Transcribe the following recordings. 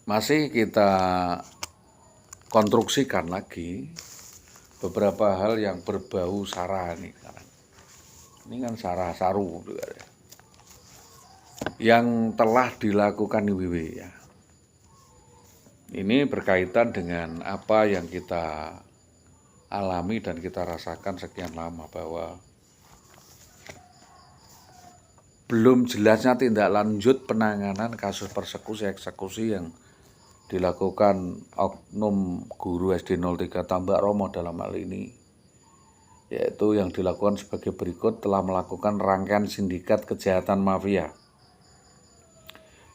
Masih kita konstruksikan lagi beberapa hal yang berbau sara nih sekarang. Ini kan sara saru yang telah dilakukan IWW ya. Ini berkaitan dengan apa yang kita alami dan kita rasakan sekian lama, bahwa belum jelasnya tindak lanjut penanganan kasus persekusi eksekusi yang dilakukan oknum guru SD 03 Tambak Romo dalam hal ini, yaitu yang dilakukan sebagai berikut: telah melakukan rangkaian sindikat kejahatan mafia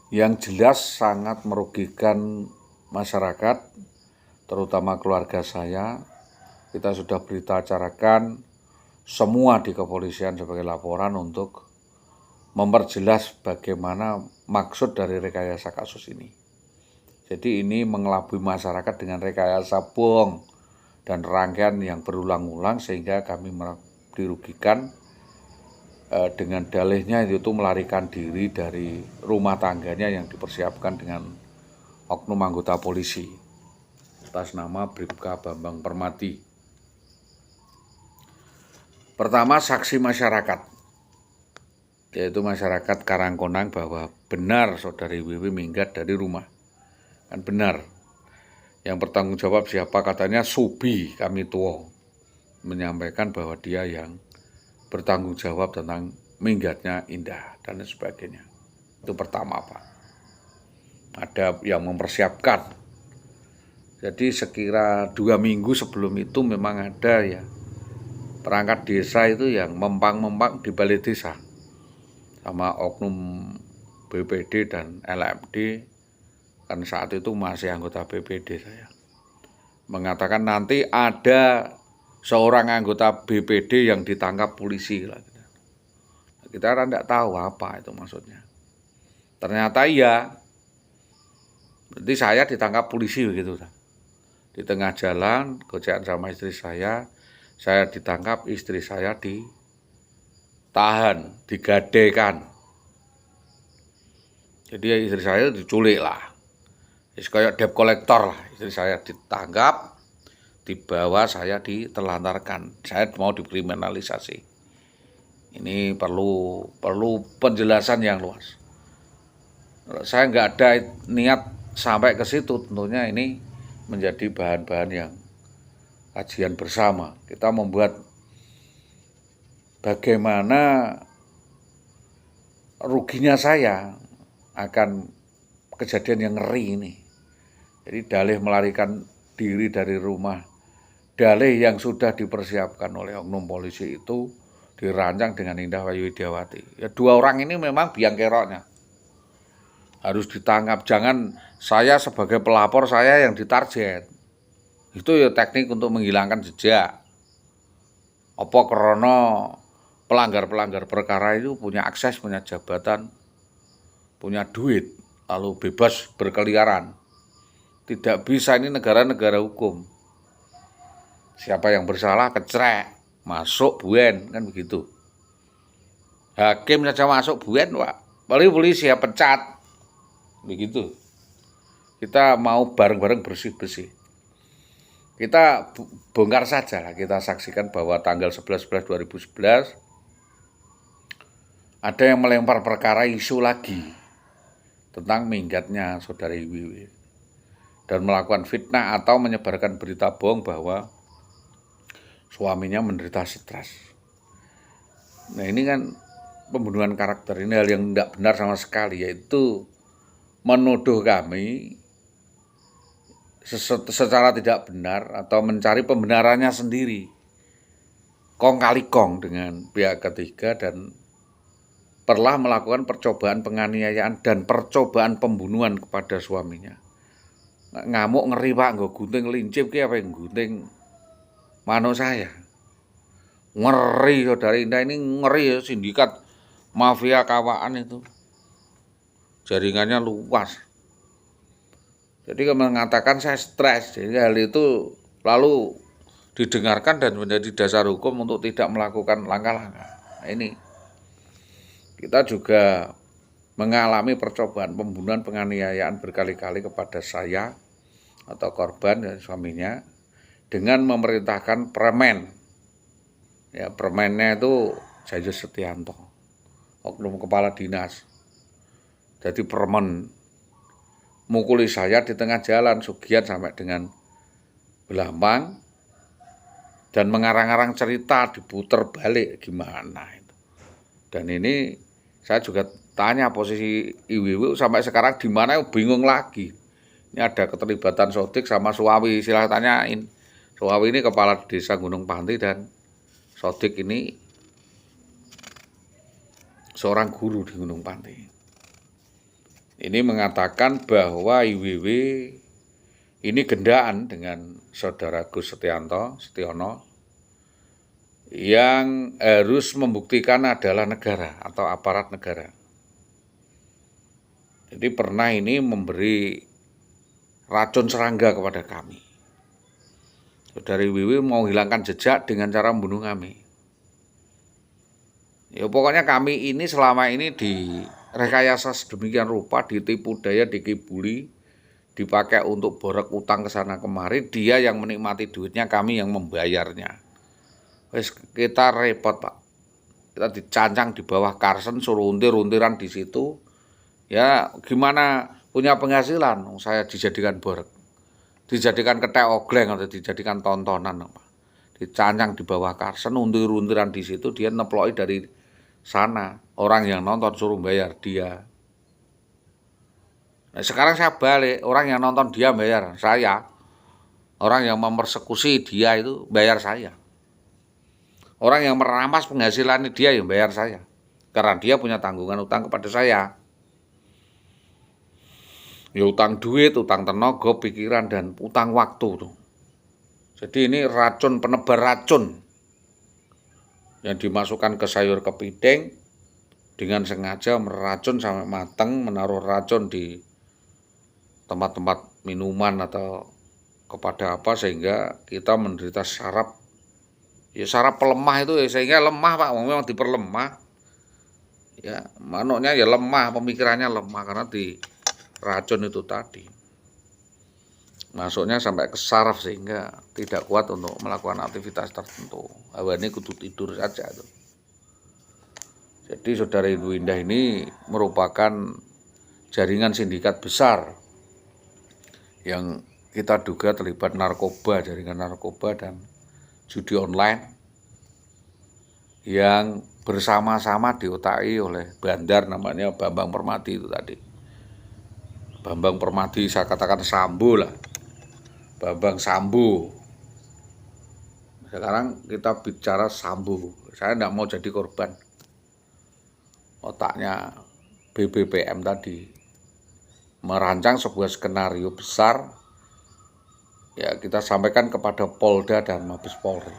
yang jelas sangat merugikan masyarakat, terutama keluarga saya. Kita sudah berita acarakan semua di kepolisian sebagai laporan untuk memperjelas bagaimana maksud dari rekayasa kasus ini. Jadi ini mengelabui masyarakat dengan rekayasa bohong dan rangkaian yang berulang-ulang, sehingga kami dirugikan dengan dalihnya itu melarikan diri dari rumah tangganya yang dipersiapkan dengan oknum anggota polisi atas nama Bribka Bambang Permati. Pertama, saksi masyarakat, yaitu masyarakat Karangkonang, bahwa benar saudari WW minggat dari rumah. Kan benar. Yang bertanggung jawab siapa? Katanya Subi kami tua menyampaikan bahwa dia yang bertanggung jawab tentang minggatnya Indah dan sebagainya. Itu pertama, Pak. Ada yang mempersiapkan. Jadi sekira 2 minggu sebelum itu memang ada ya perangkat desa itu yang mempang-mempang di balai desa sama oknum BPD dan LMD. Kan saat itu masih anggota BPD saya, mengatakan nanti ada seorang anggota BPD yang ditangkap polisi. Kita kan tidak tahu apa itu maksudnya. Ternyata iya, berarti saya ditangkap polisi begitu. Di tengah jalan, gocekan sama istri saya ditangkap, istri saya ditahan, digadekan. Jadi istri saya diculik lah. Kayak debt collector lah, istri saya ditangkap, dibawa, saya ditelantarkan, saya mau dikriminalisasi. Ini perlu penjelasan yang luas. Saya nggak ada niat sampai ke situ, tentunya ini menjadi bahan-bahan yang kajian bersama. Kita membuat bagaimana ruginya saya akan kejadian yang ngeri ini. Jadi dalih melarikan diri dari rumah, dalih yang sudah dipersiapkan oleh oknum polisi itu dirancang dengan Indah Wayu Widiawati. Ya, 2 orang ini memang biang keroknya harus ditangkap. Jangan saya sebagai pelapor saya yang ditarget. Itu ya teknik untuk menghilangkan jejak. Apa karena pelanggar-pelanggar perkara itu punya akses, punya jabatan, punya duit, lalu bebas berkeliaran. Tidak bisa, ini negara-negara hukum. Siapa yang bersalah kecrek, masuk buen, kan begitu. Hakim saja masuk buen, Pak. Polisi ya pecat. Begitu. Kita mau bareng-bareng bersih-bersih. Kita bongkar saja lah, kita saksikan bahwa tanggal 11/11/2011 ada yang melempar perkara isu lagi tentang minggatnya saudari WW dan melakukan fitnah atau menyebarkan berita bohong bahwa suaminya menderita stres. Nah, ini kan pembunuhan karakter, ini hal yang tidak benar sama sekali, yaitu menuduh kami secara tidak benar atau mencari pembenarannya sendiri, kong kali kong dengan pihak ketiga, dan pernah melakukan percobaan penganiayaan dan percobaan pembunuhan kepada suaminya. Ngamuk ngeri, Pak, nggo gunting lincip ki apa yang gunting mano saya. Ngeri saudari Indah, ini ngeri ya, sindikat mafia kawaan itu. Jaringannya luas. Jadi mengatakan saya stres, jadi hal itu lalu didengarkan dan menjadi dasar hukum untuk tidak melakukan langkah-langkah. Nah, ini kita juga mengalami percobaan pembunuhan, penganiayaan berkali-kali kepada saya atau korban dan suaminya dengan memerintahkan premen. Ya, premennya itu Jayus Setianto, oknum kepala dinas. Jadi premen mukuli saya di tengah jalan Sugian sampai dengan Belampang dan mengarang-arang cerita diputer balik gimana itu. Dan ini saya juga tanya posisi IWW sampai sekarang di mana, bingung lagi. Ini ada keterlibatan Sodik sama Suwawi, silahkan tanyain. Suwawi ini kepala desa Gunung Panti dan Sodik ini seorang guru di Gunung Panti. Ini mengatakan bahwa IWW ini gendaan dengan saudara Gus Setiono yang harus membuktikan adalah negara atau aparat negara. Jadi pernah ini memberi racun serangga kepada kami. Saudari IWW mau hilangkan jejak dengan cara membunuh kami. Ya pokoknya kami ini selama ini direkayasa sedemikian rupa, ditipu daya, dikibuli, dipakai untuk borok utang ke sana kemari, dia yang menikmati duitnya, kami yang membayarnya. Wes kita repot, Pak. Kita dicancang di bawah Karsen, suruh untir-untiran di situ. Ya gimana punya penghasilan? Saya dijadikan borok, dijadikan ketek ogleng atau dijadikan tontonan, Pak. Dicancang di bawah Karsen, untir-untiran di situ, dia neploki dari sana. Orang yang nonton suruh bayar dia. Nah, sekarang saya balik, orang yang nonton dia bayar saya. Orang yang mempersekusi dia itu bayar saya. Orang yang merampas penghasilan dia yang bayar saya. Karena dia punya tanggungan utang kepada saya. Ya utang duit, utang tenaga, pikiran, dan utang waktu tuh. Jadi ini racun, penebar racun yang dimasukkan ke sayur kepiting dengan sengaja meracun sampai matang, menaruh racun di tempat-tempat minuman atau kepada apa sehingga kita menderita saraf. Ya saraf pelemah itu ya, sehingga lemah, Pak, memang diperlemah. Ya, manuknya ya lemah, pemikirannya lemah karena di racun itu tadi. Masuknya sampai ke saraf sehingga tidak kuat untuk melakukan aktivitas tertentu. Awalnya kudu tidur saja itu. Jadi saudara Ibu Indah ini merupakan jaringan sindikat besar yang kita duga terlibat narkoba, jaringan narkoba dan judi online yang bersama-sama diotaki oleh bandar namanya Bambang Permadi itu tadi. Bambang Permadi saya katakan Sambo lah. Bambang Sambo. Sekarang kita bicara Sambo. Saya tidak mau jadi korban. Otaknya BBPM tadi merancang sebuah skenario besar. Ya kita sampaikan kepada Polda dan Mabes Polri.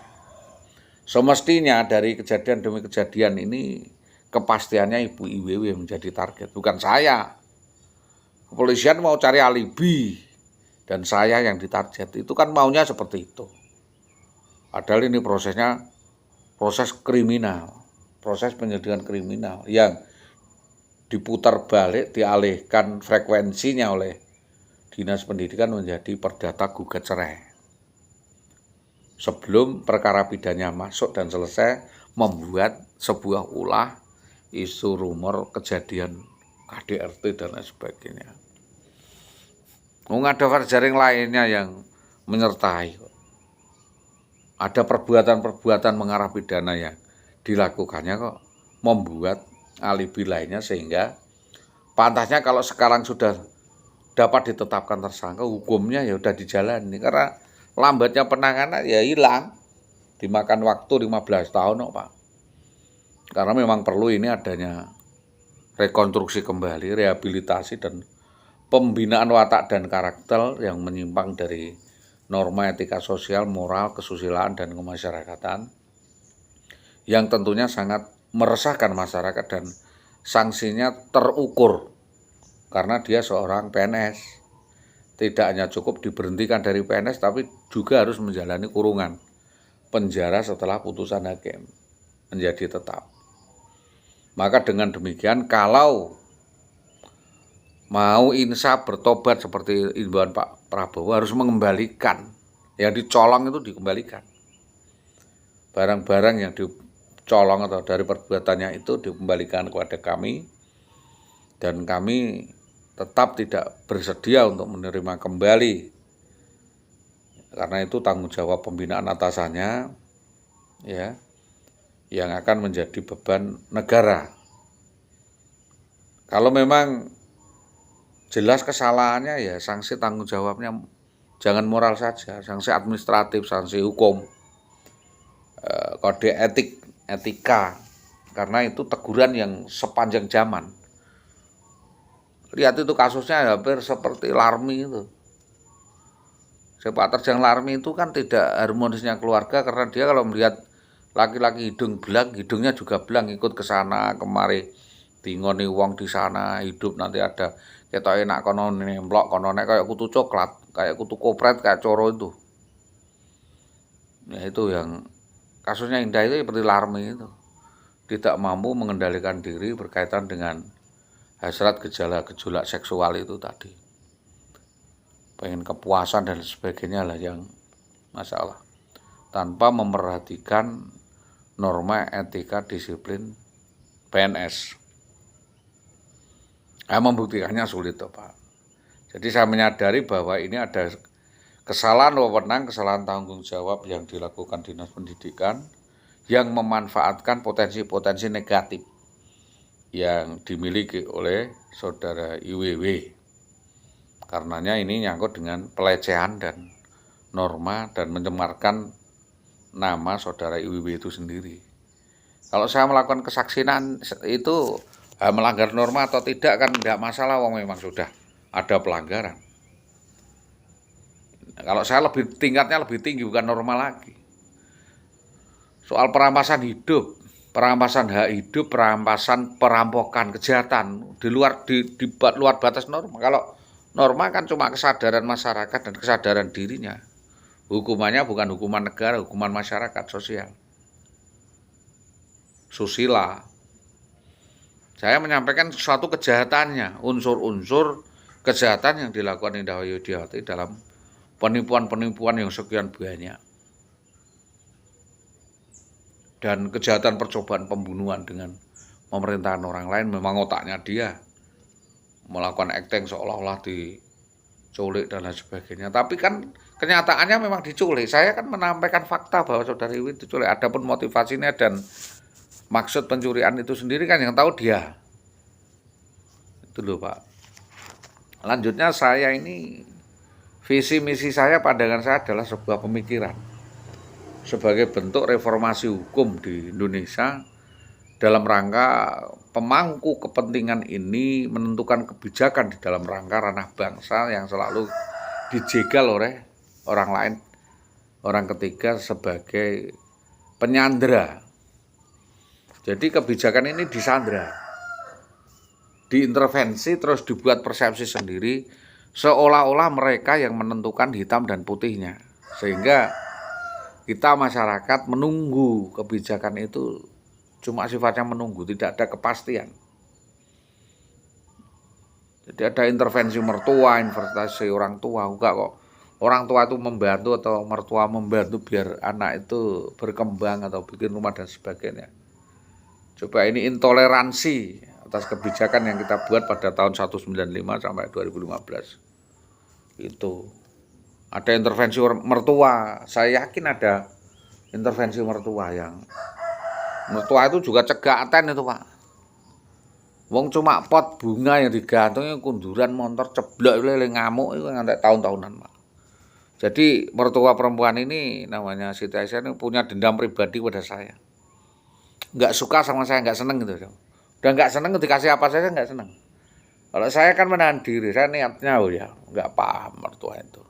Semestinya dari kejadian demi kejadian ini kepastiannya Ibu IWW menjadi target, bukan saya. Kepolisian mau cari alibi dan saya yang ditarget, itu kan maunya seperti itu. Padahal ini prosesnya proses kriminal, proses penyelidikan kriminal yang diputar balik, dialihkan frekuensinya oleh Dinas Pendidikan menjadi perdata gugat cerai. Sebelum perkara pidana masuk dan selesai, membuat sebuah ulah isu rumor kejadian KDRT dan lain sebagainya. Ada jaring lainnya yang menyertai. Ada perbuatan-perbuatan mengarah pidana yang dilakukannya kok membuat alibi lainnya sehingga pantasnya kalau sekarang sudah dapat ditetapkan tersangka, hukumnya ya udah dijalani. Karena lambatnya penanganan ya hilang. Dimakan waktu 15 tahun kok, Pak. Karena memang perlu ini adanya rekonstruksi kembali, rehabilitasi dan pembinaan watak dan karakter yang menyimpang dari norma etika sosial, moral, kesusilaan, dan kemasyarakatan yang tentunya sangat meresahkan masyarakat dan sanksinya terukur karena dia seorang PNS. Tidak hanya cukup diberhentikan dari PNS tapi juga harus menjalani kurungan penjara setelah putusan hakim menjadi tetap. Maka dengan demikian kalau mau insaf bertobat seperti imbauan Pak Prabowo harus mengembalikan yang dicolong itu dikembalikan. Barang-barang yang dicolong atau dari perbuatannya itu dikembalikan kepada kami dan kami tetap tidak bersedia untuk menerima kembali karena itu tanggung jawab pembinaan atasannya ya yang akan menjadi beban negara. Kalau memang jelas kesalahannya ya sanksi tanggung jawabnya jangan moral saja, sanksi administratif, sanksi hukum, kode etika, karena itu teguran yang sepanjang zaman. Lihat itu kasusnya hampir seperti Larmi itu. Sepak terjang Larmi itu kan tidak harmonisnya keluarga karena dia kalau melihat laki-laki hidung belang, hidungnya juga belang, ikut ke sana kemari, dingoni wong di sana hidup nanti ada ketok enak kono nemplok kono nek kayak kutu coklat, kayak kutu kopret, kayak coro itu. Ya itu yang kasusnya indah itu seperti Larmi itu. Tidak mampu mengendalikan diri berkaitan dengan hasrat gejolak seksual itu tadi. Pengen kepuasan dan sebagainya lah yang masalah. Tanpa memperhatikan norma etika disiplin PNS. Membuktikannya sulit toh, Pak. Jadi saya menyadari bahwa ini ada kesalahan wewenang, kesalahan tanggung jawab yang dilakukan Dinas Pendidikan yang memanfaatkan potensi-potensi negatif yang dimiliki oleh saudara IWW. Karenanya ini nyangkut dengan pelecehan dan norma dan mencemarkan nama saudara IWW itu sendiri. Kalau saya melakukan kesaksian itu melanggar norma atau tidak kan tidak masalah, wong memang sudah ada pelanggaran. Kalau saya tingkatnya lebih tinggi, bukan norma lagi. Soal perampasan hidup, perampasan hak hidup, perampokan, kejahatan di luar batas norma. Kalau norma kan cuma kesadaran masyarakat dan kesadaran dirinya. Hukumannya bukan hukuman negara, hukuman masyarakat sosial. Susila. Saya menyampaikan suatu kejahatannya, unsur-unsur kejahatan yang dilakukan Indah Widiawati dalam penipuan-penipuan yang sekian banyak. Dan kejahatan percobaan pembunuhan dengan pemerintahan orang lain memang otaknya dia. Melakukan acting seolah-olah diculik dan lain sebagainya. Tapi kan kenyataannya memang diculik. Saya kan menampilkan fakta bahwa saudari Iwi diculik. Adapun motivasinya dan maksud pencurian itu sendiri kan yang tahu dia. Itu loh Pak. Lanjutnya saya ini, visi misi saya, pandangan saya adalah sebuah pemikiran. Sebagai bentuk reformasi hukum di Indonesia dalam rangka pemangku kepentingan ini menentukan kebijakan di dalam rangka ranah bangsa yang selalu dijegal oleh orang lain, orang ketiga sebagai penyandera. Jadi kebijakan ini disandra, diintervensi terus dibuat persepsi sendiri seolah-olah mereka yang menentukan hitam dan putihnya. Sehingga kita masyarakat menunggu kebijakan itu cuma sifatnya menunggu, tidak ada kepastian. Jadi ada intervensi mertua, investasi orang tua, enggak kok. Orang tua itu membantu atau mertua membantu biar anak itu berkembang atau bikin rumah dan sebagainya. Coba ini intoleransi atas kebijakan yang kita buat pada tahun 1995 sampai 2015. Itu ada intervensi mertua, saya yakin ada intervensi mertua yang mertua itu juga cegaten itu Pak. Wong cuma pot bunga yang digantungnya kunduran motor ceblok lele ngamuk itu ngantek tahun-tahunan Pak. Jadi mertua perempuan ini namanya Siti Aisyah ini punya dendam pribadi pada saya. Nggak suka sama saya, nggak seneng gitu. Udah nggak seneng dikasih apa saja nggak seneng. Kalau saya kan menahan diri, saya niatnya nggak paham mertua itu.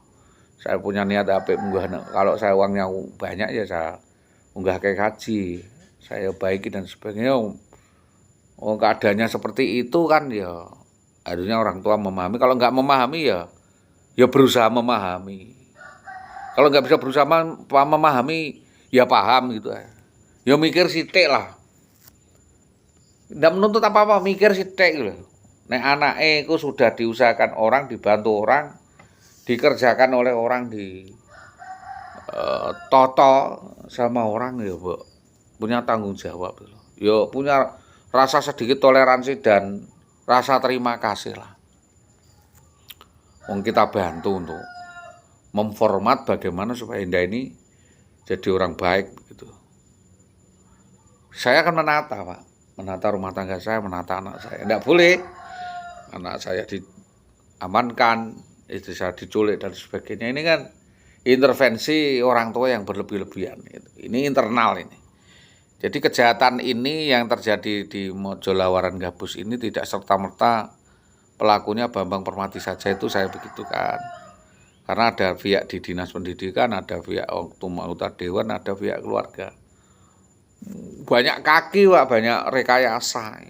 Saya punya niat apik munggah, kalau saya uangnya banyak ya saya unggah kayak haji, saya baiki dan sebagainya. Keadaannya seperti itu kan ya harusnya orang tua memahami. Kalau nggak memahami ya berusaha memahami. Kalau nggak bisa berusaha memahami ya paham gitu. Ya mikir sithik lah. Nggak menuntut apa-apa, mikir sithik gitu. Nek anake iku sudah diusahakan orang, dibantu orang, dikerjakan oleh orang, toto sama orang ya, Bu. Punya tanggung jawab gitu. Ya punya rasa sedikit toleransi dan rasa terima kasih lah. Wong kita bantu untuk memformat bagaimana supaya Indah ini jadi orang baik gitu. Saya akan menata, Pak. Menata rumah tangga saya, menata anak saya. Tidak boleh anak saya diamankan, istri saya diculik dan sebagainya. Ini kan intervensi orang tua yang berlebih-lebihan. Ini internal ini. Jadi kejahatan ini yang terjadi di Mojolawaran Gabus ini tidak serta-merta pelakunya Bambang Permati saja, itu saya begitukan. Karena ada pihak di dinas pendidikan, ada pihak anggota dewan, ada pihak keluarga. Banyak kaki, Pak, banyak rekayasa.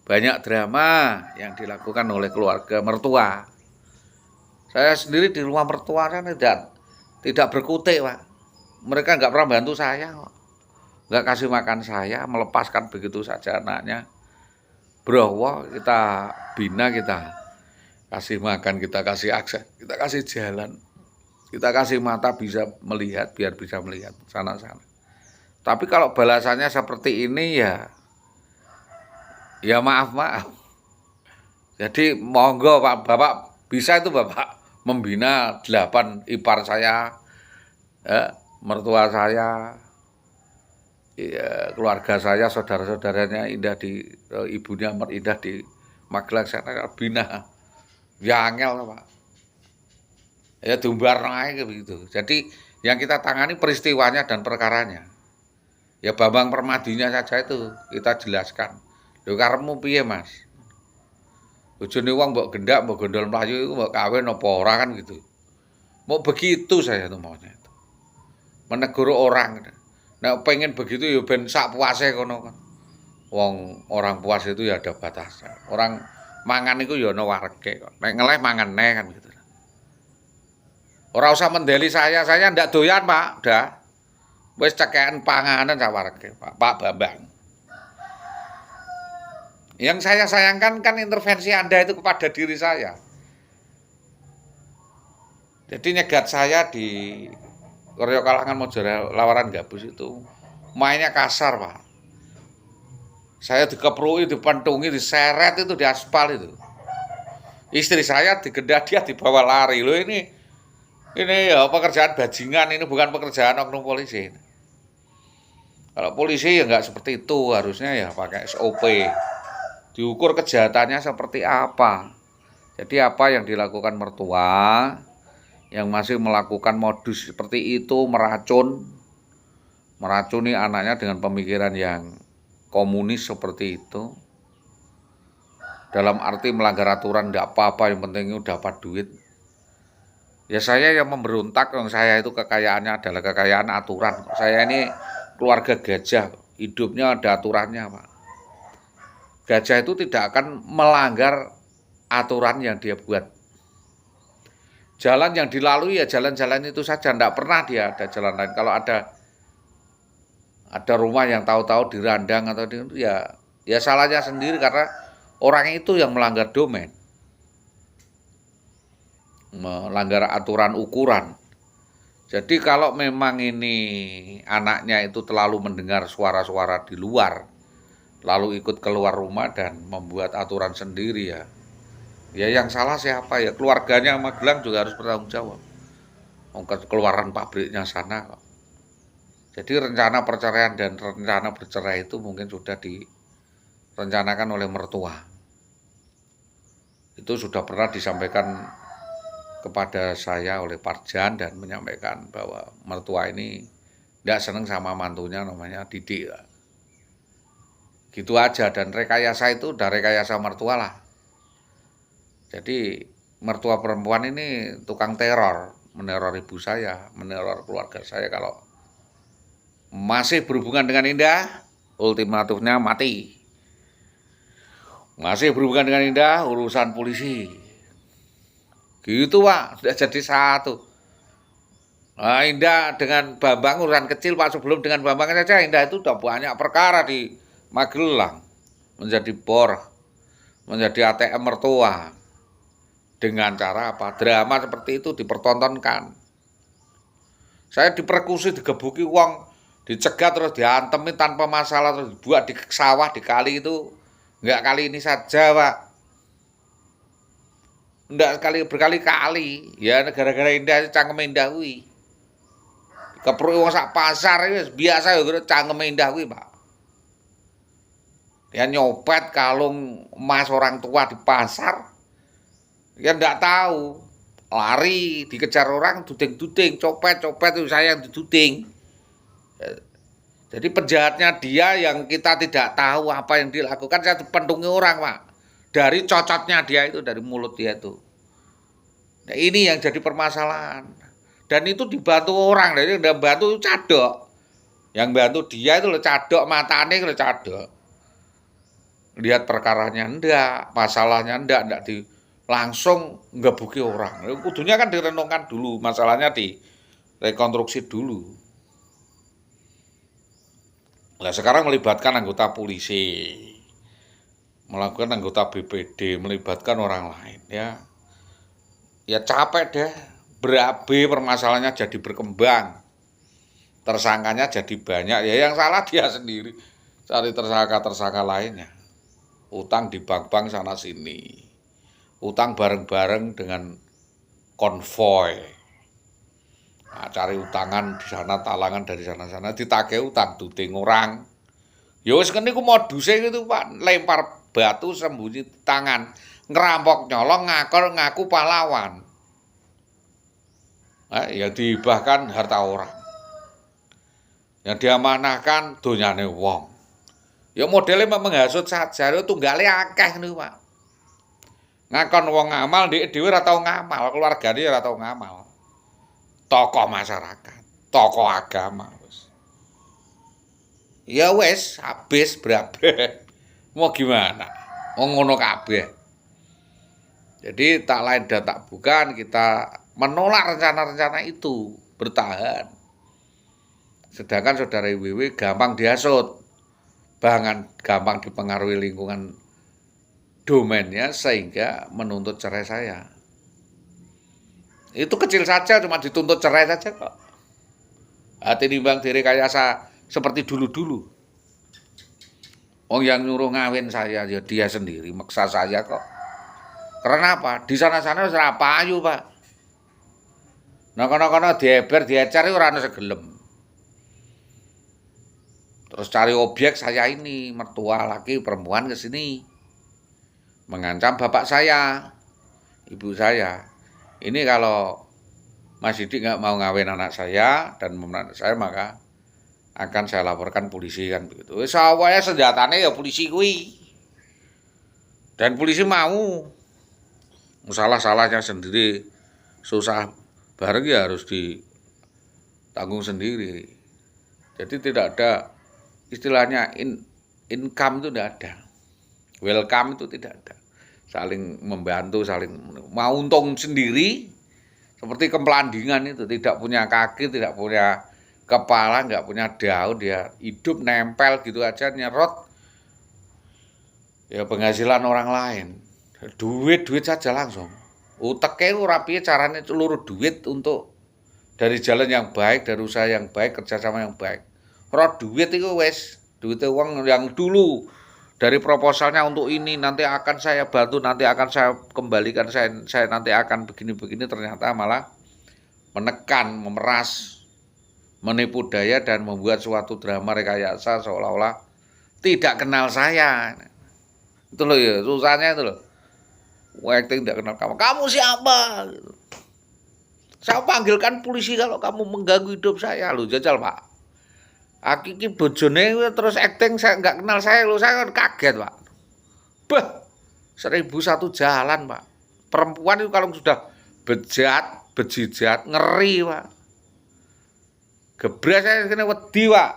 Banyak drama yang dilakukan oleh keluarga mertua. Saya sendiri di rumah mertua kan tidak berkutik, Pak. Mereka nggak pernah bantu saya kok. Nggak kasih makan saya, melepaskan begitu saja anaknya. Bro, kita bina, kita kasih makan, kita kasih akses, kita kasih jalan, kita kasih mata bisa melihat, biar bisa melihat sana-sana. Tapi kalau balasannya seperti ini ya maaf. Jadi monggo Pak, Bapak bisa itu Bapak membina 8 ipar saya, mertua saya, ya, keluarga saya, saudara-saudaranya Indah ibunya Indah di Magelang sana bina. Ya angel Pak. Ya diumbar naik begitu. Jadi yang kita tangani peristiwanya dan perkaranya. Ya Bambang Permadinya saja itu kita jelaskan. Lho karepmu piye, Mas? Bojone wong mbok gendak, mbok gondol mlayu iku mbok kawin apa ora kan gitu. Mau begitu saya tuh maunya itu. Menegur orang. Nek pengen begitu ya ben sak puase kono kan. Wong orang puas itu ya ada batasnya. Orang mangan itu ya ana warege kok. Nek ngeleh mangan neh kan gitu. Ora usah mendeli saya ndak doyan, Pak. Udah. Wis cekekan panganan sawarege, Pak Bambang. Yang saya sayangkan kan intervensi Anda itu kepada diri saya. Jadi nyegat saya di Koryo Kalangan Mojolawaran Gabus itu mainnya kasar, Pak. Saya dikeprui, dipentungi, diseret itu di aspal itu. Istri saya digendak, dia dibawa lari. Loh ini ya pekerjaan bajingan, ini bukan pekerjaan oknum polisi. Kalau polisi ya nggak seperti itu, harusnya ya pakai SOP. Diukur kejahatannya seperti apa. Jadi apa yang dilakukan mertua yang masih melakukan modus seperti itu, meracuni anaknya dengan pemikiran yang komunis seperti itu. Dalam arti melanggar aturan tidak apa-apa, yang penting itu dapat duit. Ya saya yang memberontak, yang saya itu kekayaannya adalah kekayaan aturan. Saya ini keluarga gajah, hidupnya ada aturannya, Pak. Gajah itu tidak akan melanggar aturan yang dia buat. Jalan yang dilalui ya jalan-jalan itu saja, tidak pernah dia ada jalan lain. Kalau ada rumah yang tahu-tahu dirandang atau ya salahnya sendiri karena orang itu yang melanggar domain, melanggar aturan ukuran. Jadi kalau memang ini anaknya itu terlalu mendengar suara-suara di luar, lalu ikut keluar rumah dan membuat aturan sendiri ya yang salah siapa ya? Keluarganya Magelang juga harus bertanggung jawab. Keluaran pabriknya sana kok. Jadi rencana perceraian dan rencana bercerai itu mungkin sudah direncanakan oleh mertua. Itu sudah pernah disampaikan kepada saya oleh Parjan dan menyampaikan bahwa mertua ini tidak senang sama mantunya namanya Didik. Gitu aja, dan rekayasa itu udah rekayasa mertua lah. Jadi mertua perempuan ini tukang teror, meneror ibu saya, meneror keluarga saya. Kalau masih berhubungan dengan Indah, ultimatumnya mati. Masih berhubungan dengan Indah, urusan polisi. Gitu Pak, udah jadi satu. Nah, Indah dengan Bambang urusan kecil Pak, sebelum dengan Bambang saja Indah itu udah banyak perkara di Magelang menjadi bor. menjadi ATM mertua. Dengan cara apa? Drama seperti itu dipertontonkan. Saya dipersekusi, digebuki uang, dicegat terus diantemi tanpa masalah, terus dibuat di sawah, di kali itu. Enggak kali ini saja, Pak. Enggak berkali-kali. Ya gara-gara indah cangkem indah kuwi. Kepruk wong sak pasar wis biasa ya cangkem indah kuwi, Pak. Dia nyopet kalung emas orang tua di pasar. Ya enggak tahu. Lari dikejar orang, duding-duding, copet-copet itu saya yang diduding. Jadi penjahatnya dia yang kita tidak tahu apa yang dilakukan, saya dipendungi orang, Pak. Dari cocotnya dia itu, dari mulut dia itu. Nah, ini yang jadi permasalahan. Dan itu dibantu orang, jadi yang bantu itu cadok. Yang bantu dia itu cadok, matanya itu cadok. Lihat perkaranya enggak, masalahnya enggak langsung ngebuki orang. Kudunya kan direnungkan dulu, masalahnya direkonstruksi dulu. Nah, sekarang melibatkan anggota polisi, melakukan anggota BPD, melibatkan orang lain, ya. Ya capek deh, berabe permasalahannya jadi berkembang. Tersangkanya jadi banyak, ya yang salah dia sendiri. Cari tersangka-tersangka lainnya. Utang di bank-bank sana sini. Utang bareng-bareng dengan konvoy. Nah, cari utangan di sana, talangan dari sana-sana, ditagih utang, duding orang. Ya wis kene ku moduse gitu, Pak, lempar batu sembunyi tangan, ngerampok nyolong ngaku pahlawan. Nah, ya dihibahkan harta orang. Yang diamanahkan donyane wong. Ya modelnya menghasut saja, itu tunggale akeh niku, Pak. Ngakon wong ngamal, dhek dhewe ora tau ngamal, keluargane ora tau ngamal. Tokoh masyarakat, tokoh agama wis. Ya wis, habis berabe. Mau gimana? Mau ngono kabeh. Jadi tak lain dan tak bukan kita menolak rencana-rencana itu, bertahan. Sedangkan saudara WW gampang dihasut. Bahkan gampang dipengaruhi lingkungan domainnya sehingga menuntut cerai saya. Itu kecil saja, cuma dituntut cerai saja kok. Hati nimbang diri kayasa seperti dulu-dulu. Yang nyuruh ngawin saya ya dia sendiri, maksa saya kok. Karena apa? Di sana-sana wis ra payu, Pak. Nah kono-kono dieber diecer ora ono segelem. Terus cari objek saya ini, mertua laki perempuan ke sini. Mengancam bapak saya, ibu saya. Ini kalau Mas Didik nggak mau ngawin anak saya dan memenuhi anak saya, maka akan saya laporkan polisi kan begitu. Sawaya senjatanya ya polisi kui. Dan polisi mau. Salah-salahnya sendiri, susah bareng ya harus ditanggung sendiri. Jadi tidak ada istilahnya income itu tidak ada. Welcome itu tidak ada. Saling membantu, saling mau untung sendiri. Seperti kempelandingan itu, tidak punya kaki, tidak punya kepala, nggak punya daun, dia hidup nempel gitu aja, nyerot ya penghasilan orang lain. Duit saja langsung. Uteknya ora piye caranya seluruh duit untuk dari jalan yang baik, dari usaha yang baik, kerjasama yang baik. Ora duit itu wes, duit uang yang dulu dari proposalnya untuk ini nanti akan saya bantu, nanti akan saya kembalikan, saya nanti akan begini-begini, ternyata malah menekan, memeras, menipu daya dan membuat suatu drama rekayasa seolah-olah tidak kenal saya. Itu loh ya, susahnya itu loh. Acting tidak kenal kamu. Kamu siapa? Saya panggilkan polisi kalau kamu mengganggu hidup saya. Loh jajal, Pak. Akiki bojone terus acting saya nggak kenal saya, loh saya kan kaget, Pak. Bah, 1001 jalan, Pak. Perempuan itu kalau sudah bejijat, ngeri, Pak. Gebras saya kena wedi, Pak.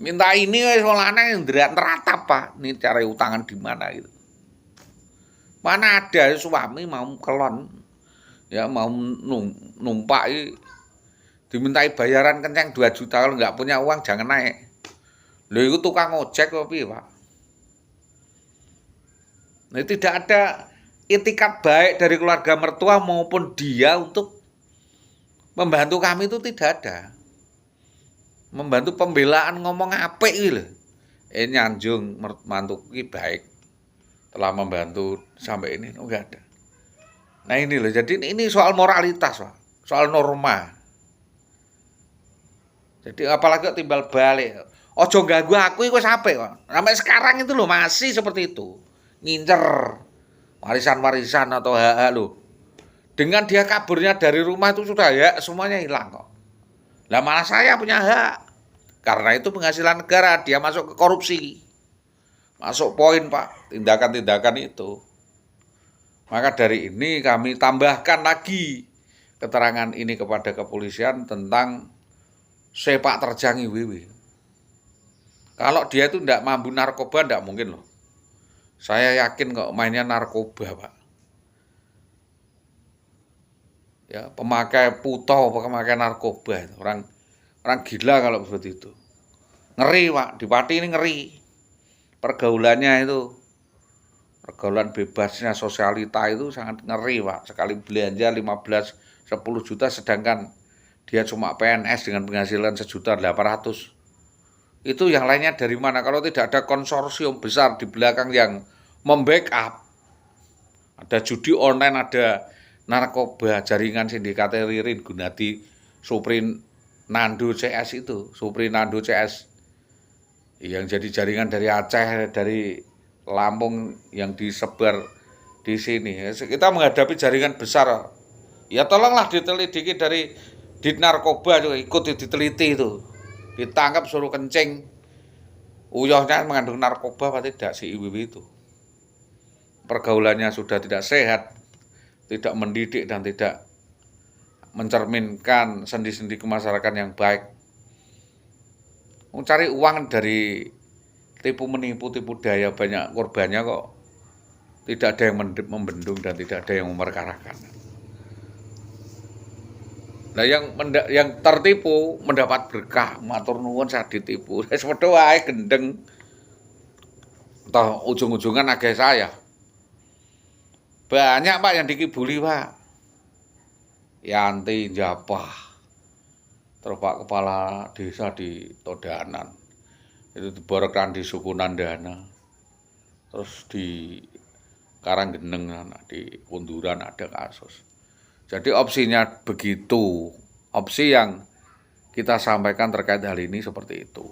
Minta ini wis wong lanang neratap, Pak. Ini cara utangan di mana gitu. Mana ada suami mau kelon, ya mau numpak dimintai bayaran kenceng 2 juta, kalau nggak punya uang jangan naik. Lho itu tukang ojek kok piye, Pak? Nah, tidak ada itikat baik dari keluarga mertua maupun dia untuk membantu kami, itu tidak ada. Membantu pembelaan ngomong apik iki lho. Nyanjung mantu ki baik. Telah membantu sampai ini enggak ada. Nah ini loh, jadi ini soal moralitas, Pak. Soal norma. Jadi apalagi timbal balik. Ojo ganggu aku iku wis apik kok. Sampai sekarang itu loh masih seperti itu. Ngincer warisan-warisan atau hak-hak loh. Dengan dia kaburnya dari rumah itu sudah ya semuanya hilang kok. Lah malah saya punya hak. Karena itu penghasilan negara, dia masuk ke korupsi. Masuk poin, Pak, tindakan-tindakan itu. Maka dari ini kami tambahkan lagi keterangan ini kepada kepolisian tentang sepak terjang IWW. Kalau dia itu tidak mampu narkoba, tidak mungkin loh. Saya yakin kok mainnya narkoba, Pak. Ya, pemakai puto, pemakai narkoba, orang gila kalau seperti itu. Ngeri, Pak, di Pati ini ngeri. Pergaulannya itu, pergaulan bebasnya sosialita itu sangat ngeri, Pak. Sekali belanja 15-10 juta, sedangkan dia cuma PNS dengan penghasilan 1.800.000. Itu yang lainnya dari mana? Kalau tidak ada konsorsium besar di belakang yang membackup, ada judi online, ada narkoba, jaringan sindikat Ririn Gunadi, Suprin Nando CS itu, Suprin Nando CS, yang jadi jaringan dari Aceh, dari Lampung yang disebar di sini. Kita menghadapi jaringan besar. Ya tolonglah ditelidiki dari di narkoba juga ikut diteliti itu. Ditangkap suruh kencing. Uyahnya mengandung narkoba apa tidak si IWW itu. Pergaulannya sudah tidak sehat, tidak mendidik dan tidak mencerminkan sendi-sendi kemasyarakatan yang baik. Mencari uang dari tipu menipu, tipu daya, banyak korbannya kok. Tidak ada yang membendung dan tidak ada yang memperkarakan. Nah yang tertipu mendapat berkah, matur nuwun saya ditipu. Wis padha wae gendeng. Entah ujung-ujungan agak saya. Banyak, Pak, yang dikibuli, Pak. Yanti Japah. Terus Pak kepala desa di Todanan. Itu diborokkan di Sukunan Dana. Terus di Karanggeneng, di Kunduran ada kasus. Jadi opsinya begitu, opsi yang kita sampaikan terkait hal ini seperti itu.